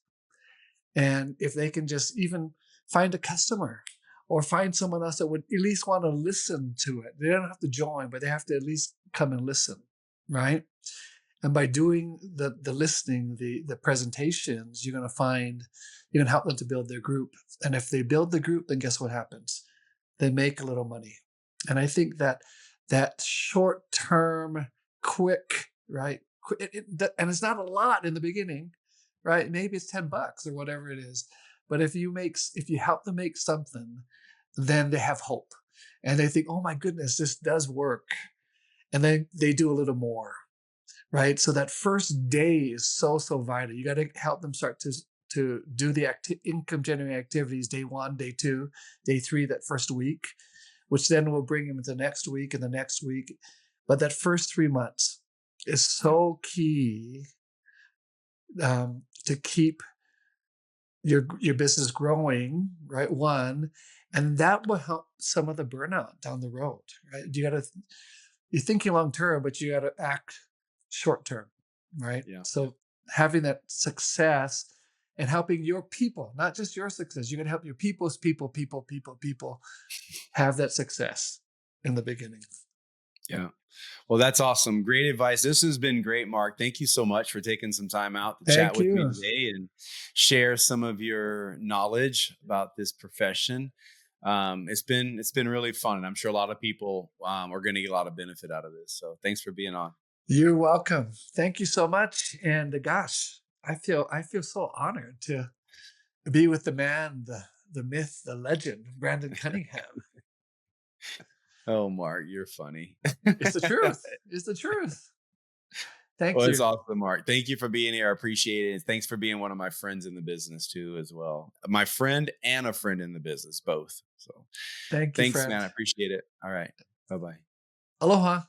Speaker 1: And if they can just even find a customer or find someone else that would at least want to listen to it, they don't have to join, but they have to at least come and listen, right? And by doing the listening, the presentations, you're going to help them to build their group. And if they build the group, then guess what happens? They make a little money. And I think that that short term, quick, right? And it's not a lot in the beginning, right? Maybe it's $10 or whatever it is. But if you help them make something, then they have hope, and they think, oh my goodness, this does work. And then they do a little more, right? So that first day is so vital. You got to help them start to do the income generating activities day 1, day 2, day 3, that first week, which then will bring them into the next week and the next week. But that first 3 months is
Speaker 2: Yeah.
Speaker 1: so key, to keep your business growing, right? One, and that will help some of the burnout down the road, right? You're thinking long term, but you got to act short term, right?
Speaker 2: Yeah.
Speaker 1: So having that success and helping your people, not just your success, you're going to help your people have that success in the beginning.
Speaker 2: Yeah. Well, that's awesome. Great advice. This has been great, Mark. Thank you so much for taking some time out to chat
Speaker 1: Thank
Speaker 2: with me
Speaker 1: you.
Speaker 2: today and share some of your knowledge about this profession. It's been really fun, and I'm sure a lot of people are going to get a lot of benefit out of this. So, thanks for being on.
Speaker 1: You're welcome. Thank you so much. And gosh, I feel so honored to be with the man, the myth, the legend, Brandon Cunningham.
Speaker 2: Oh, Mark, you're funny.
Speaker 1: It's the truth. It's the truth. Thank
Speaker 2: Well, it's
Speaker 1: you.
Speaker 2: awesome, Mark. Thank you for being here. I appreciate it. Thanks for being one of my friends in the business too, as well. My friend and a friend in the business, both. So,
Speaker 1: Thank you,
Speaker 2: thanks,
Speaker 1: friend.
Speaker 2: man. I appreciate it. All right. Bye bye.
Speaker 1: Aloha.